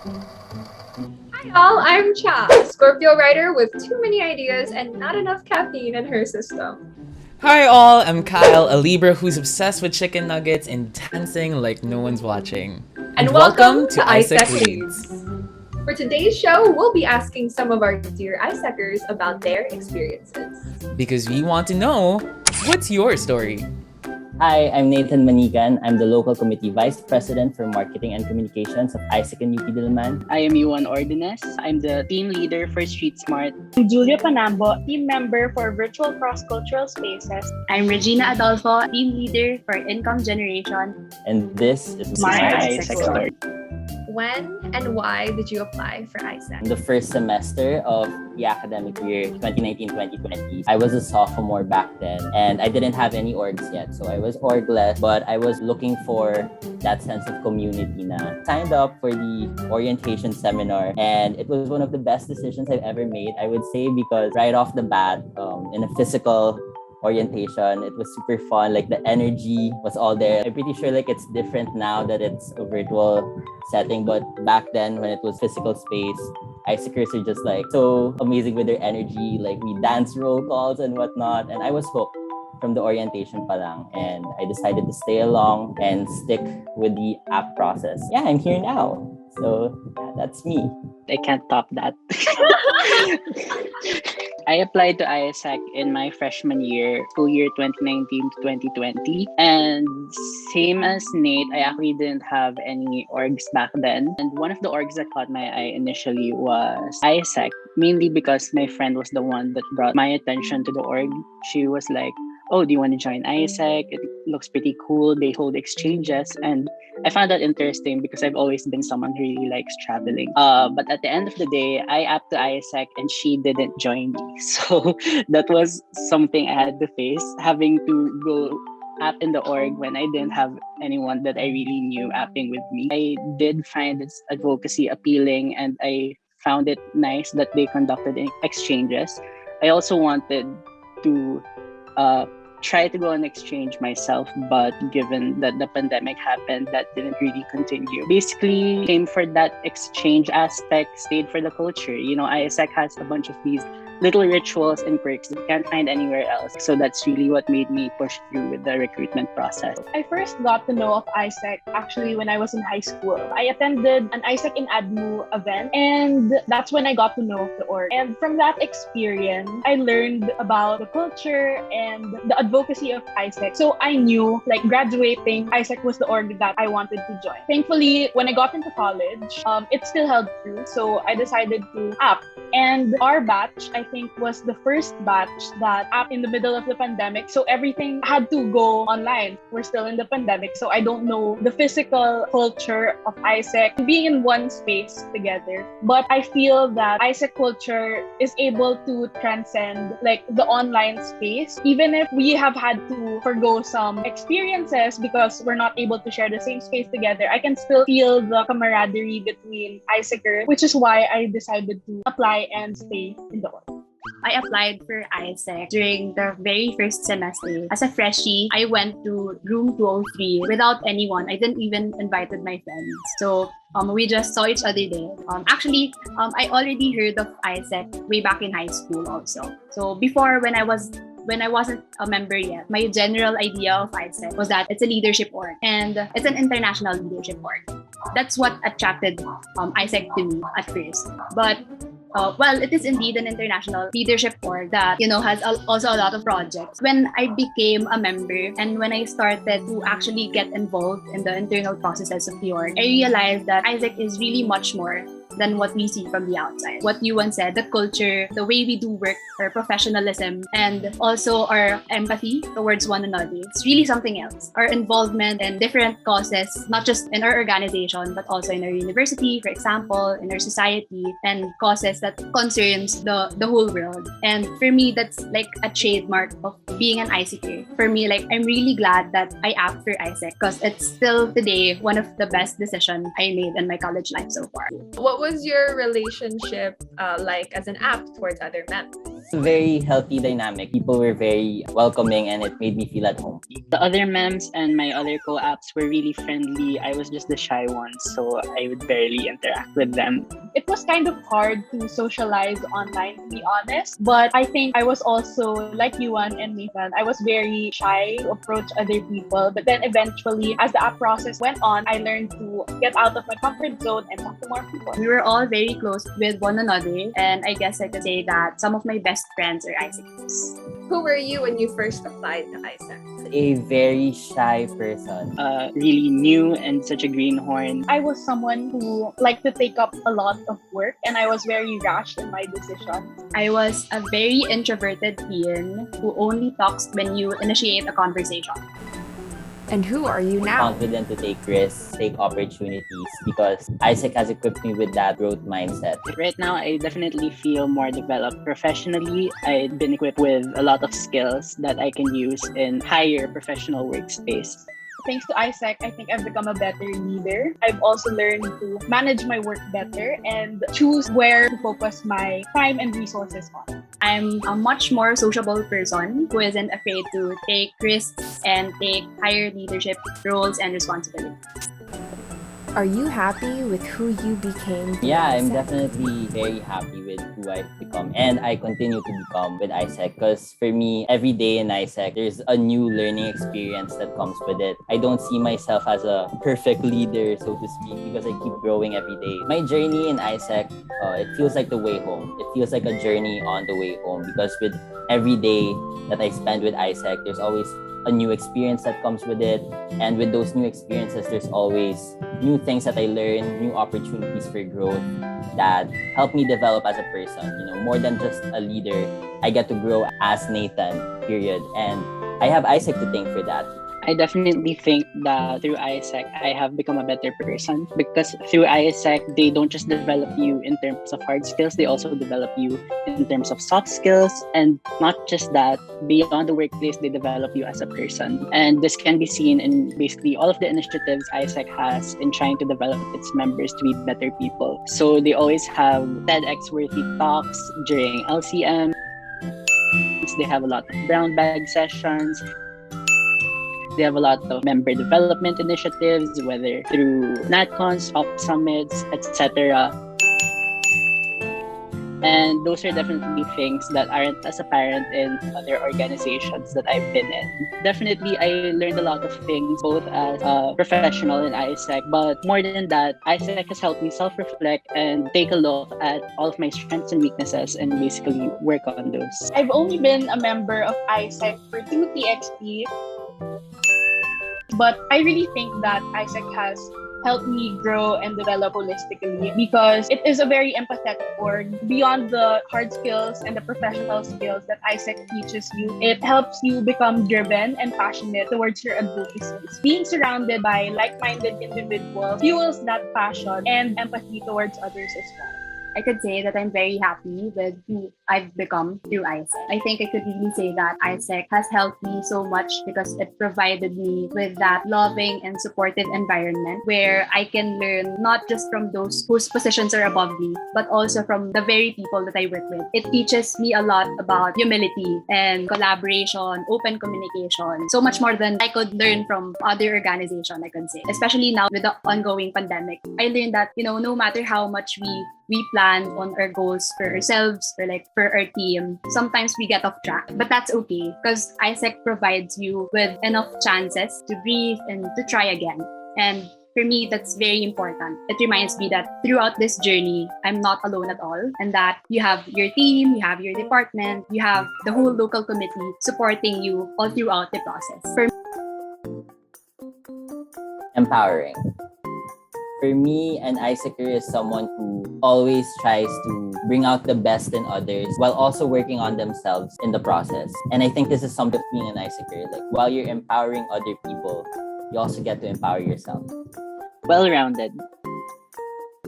Hi all, I'm Cha, a Scorpio writer with too many ideas and not enough caffeine in her system. Hi all, I'm Kyle, a Libra who's obsessed with chicken nuggets and dancing like no one's watching. And welcome to AIESEC Leads. For today's show, we'll be asking some of our dear AIESECers about their experiences. Because we want to know, what's your story? Hi, I'm Nathan Manigan. I'm the local committee vice president for marketing and communications of AIESEC and UP Diliman. I am Yuan. I'm the team leader for Street Smart. I'm Julia Panambo, team member for Virtual Cross-Cultural Spaces. I'm Regina Adolfo, team leader for Income Generation. And this is My AIESEC AIESEC Stories. When and why did you apply for AIESEC? The first semester of the academic year 2019-2020. I was a sophomore back then and I didn't have any orgs yet. So I was orgless, but I was looking for that sense of community na. Signed up for the orientation seminar and it was one of the best decisions I've ever made, I would say, because right off the bat, in a physical orientation, it was super fun. Like the energy was all there. I'm pretty sure like it's different now that it's a virtual setting, but back then when it was physical space, AIESECers are just like so amazing with their energy. Like we dance roll calls and whatnot, and I was hooked from the orientation pa lang, and I decided to stay along and stick with the app process. Yeah, I'm here now. So yeah, that's me. I can't top that. I applied to AIESEC in my freshman year, school year 2019 to 2020. And same as Nate, I actually didn't have any orgs back then. And one of the orgs that caught my eye initially was AIESEC, mainly because my friend was the one that brought my attention to the org. She was like, oh, do you want to join AIESEC? It looks pretty cool. They hold exchanges. And I found that interesting because I've always been someone who really likes traveling. But at the end of the day, I applied to AIESEC and she didn't join me. So that was something I had to face, having to go app in the org when I didn't have anyone that I really knew apping with me. I did find its advocacy appealing and I found it nice that they conducted exchanges. I also wanted to try to go on exchange myself, but given that the pandemic happened, that didn't really continue. Basically, came for that exchange aspect, stayed for the culture. You know, AIESEC has a bunch of these little rituals and quirks that you can't find anywhere else. So that's really what made me push through with the recruitment process. I first got to know of AIESEC actually when I was in high school. I attended an AIESEC in ADMU event and that's when I got to know the org. And from that experience, I learned about the culture and the advocacy of AIESEC. So I knew like graduating, AIESEC was the org that I wanted to join. Thankfully, when I got into college, it still held true. So I decided to app. And our batch, I think, was the first batch that app in the middle of the pandemic. So everything had to go online. We're still in the pandemic. So I don't know the physical culture of AIESEC being in one space together. But I feel that AIESEC culture is able to transcend like the online space. Even if we have had to forgo some experiences because we're not able to share the same space together, I can still feel the camaraderie between AIESECers, which is why I decided to apply and stay in the org. I applied for AIESEC during the very first semester. As a freshie, I went to room 203 without anyone. I didn't even invited my friends. So we just saw each other there. I already heard of AIESEC way back in high school also. So before, when I wasn't a member yet, my general idea of AIESEC was that it's a leadership org and it's an international leadership org. That's what attracted AIESEC to me at first. But it is indeed an international leadership org that, has also a lot of projects. When I became a member and when I started to actually get involved in the internal processes of the org, I realized that AIESEC is really much more than what we see from the outside. What Yuan said, the culture, the way we do work, our professionalism, and also our empathy towards one another. It's really something else. Our involvement in different causes, not just in our organization, but also in our university, for example, in our society, and causes that concerns the whole world. And for me, that's like a trademark of being an AIESECer. For me, like, I'm really glad that I apt for AIESEC because it's still today one of the best decisions I made in my college life so far. What was your relationship like as an app towards other members? It's a very healthy dynamic. People were very welcoming and it made me feel at home. The other mems and my other co-apps were really friendly. I was just the shy one, so I would barely interact with them. It was kind of hard to socialize online, to be honest. But I think I was also, like Yuan and Nathan, I was very shy to approach other people. But then eventually, as the app process went on, I learned to get out of my comfort zone and talk to more people. We were all very close with one another, and I guess I could say that some of my best friends are AIESECers. Who were you when you first applied to AIESEC? A very shy person. Really new and such a greenhorn. I was someone who liked to take up a lot of work, and I was very rash in my decisions. I was a very introverted teen who only talks when you initiate a conversation. And who are you now? Confident to take risks, take opportunities because AIESEC has equipped me with that growth mindset. Right now, I definitely feel more developed professionally. I've been equipped with a lot of skills that I can use in higher professional workspace. Thanks to AIESEC, I think I've become a better leader. I've also learned to manage my work better and choose where to focus my time and resources on. I'm a much more sociable person who isn't afraid to take risks and take higher leadership roles and responsibilities. Are you happy with who you became? Yeah, I'm definitely very happy with who I've become and I continue to become with AIESEC because for me, every day in AIESEC, there's a new learning experience that comes with it. I don't see myself as a perfect leader, so to speak, because I keep growing every day. My journey in AIESEC, it feels like the way home. It feels like a journey on the way home because with every day that I spend with AIESEC, there's always a new experience that comes with it. And with those new experiences, there's always new things that I learn, new opportunities for growth that help me develop as a person. You know, more than just a leader, I get to grow as Nathan, period. And I have AIESEC to thank for that. I definitely think that through AIESEC, I have become a better person because through AIESEC, they don't just develop you in terms of hard skills, they also develop you in terms of soft skills. And not just that, beyond the workplace, they develop you as a person. And this can be seen in basically all of the initiatives AIESEC has in trying to develop its members to be better people. So they always have TEDx-worthy talks during LCM. They have a lot of brown bag sessions. They have a lot of member development initiatives, whether through NatCons, Top Summits, etc. And those are definitely things that aren't as apparent in other organizations that I've been in. Definitely, I learned a lot of things, both as a professional in AIESEC, but more than that, AIESEC has helped me self-reflect and take a look at all of my strengths and weaknesses and basically work on those. I've only been a member of AIESEC for 2 TXP, but I really think that AIESEC has helped me grow and develop holistically because it is a very empathetic org. Beyond the hard skills and the professional skills that AIESEC teaches you, it helps you become driven and passionate towards your advocacies. Being surrounded by like-minded individuals fuels that passion and empathy towards others as well. I could say that I'm very happy with who I've become through AIESEC. I think I could really say that AIESEC has helped me so much because it provided me with that loving and supportive environment where I can learn not just from those whose positions are above me, but also from the very people that I work with. It teaches me a lot about humility and collaboration, open communication, so much more than I could learn from other organizations, I could say. Especially now with the ongoing pandemic, I learned that, no matter how much we plan on our goals for ourselves or like for our team, sometimes we get off track. But that's okay because AIESEC provides you with enough chances to breathe and to try again. And for me, that's very important. It reminds me that throughout this journey, I'm not alone at all, and that you have your team, you have your department, you have the whole local committee supporting you all throughout the process. For Empowering. For me, an AIESECer is someone who always tries to bring out the best in others while also working on themselves in the process. And I think this is something of being an AIESECer. Like, while you're empowering other people, you also get to empower yourself. Well-rounded.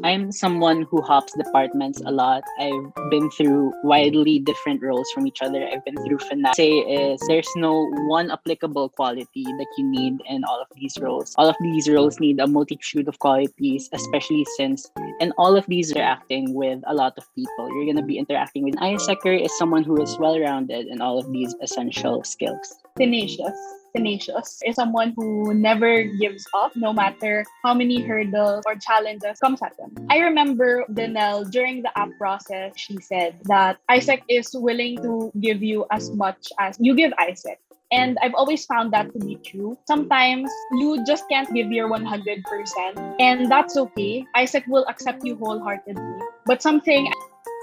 I'm someone who hops departments a lot. I've been through widely different roles from each other. I've been through finance. Say is there's no one applicable quality that you need in all of these roles. All of these roles need a multitude of qualities, especially since in all of these interacting with a lot of people. You're gonna be interacting with an AIESECer is someone who is well-rounded in all of these essential skills. Tenacious is someone who never gives up no matter how many hurdles or challenges comes at them. I remember Danelle during the app process, she said that AIESEC is willing to give you as much as you give AIESEC. And I've always found that to be true. Sometimes you just can't give your 100%, and that's okay. AIESEC will accept you wholeheartedly. But something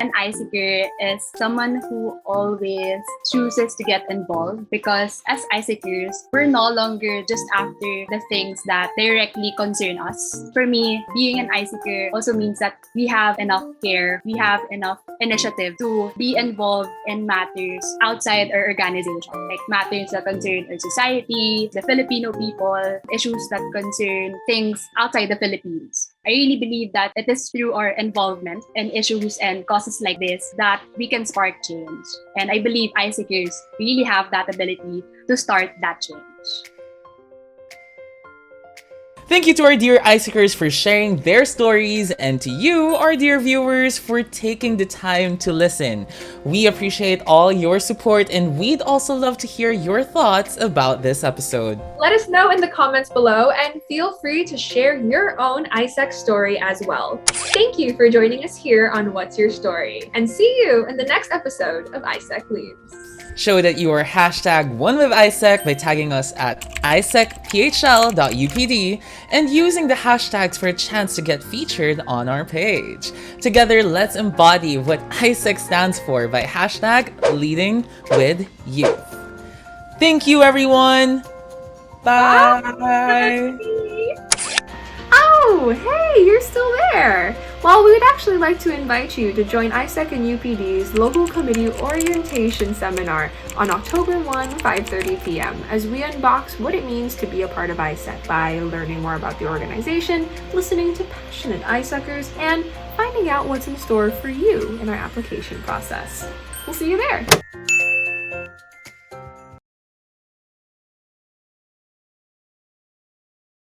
An AIESECer is someone who always chooses to get involved because as AIESECers, we're no longer just after the things that directly concern us. For me, being an AIESECer also means that we have enough care, we have enough initiative to be involved in matters outside our organization, like matters that concern our society, the Filipino people, issues that concern things outside the Philippines. I really believe that it is through our involvement in issues and causes like this that we can spark change. And I believe AIESECers really have that ability to start that change. Thank you to our dear AIESECers for sharing their stories, and to you, our dear viewers, for taking the time to listen. We appreciate all your support, and we'd also love to hear your thoughts about this episode. Let us know in the comments below, and feel free to share your own AIESEC story as well. Thank you for joining us here on What's Your Story, and see you in the next episode of AIESEC Leads. Show that you are #OneWithAIESEC by tagging us at AIESECPHL.UPD and using the hashtags for a chance to get featured on our page. Together, let's embody what AIESEC stands for by #LeadingWithYouth. Thank you, everyone. Bye. Oh, hey, you're still there. Well, we would actually like to invite you to join AIESEC and UPD's Local Committee Orientation Seminar on October 1, 5:30 p.m. as we unbox what it means to be a part of AIESEC by learning more about the organization, listening to passionate AIESECers, and finding out what's in store for you in our application process. We'll see you there.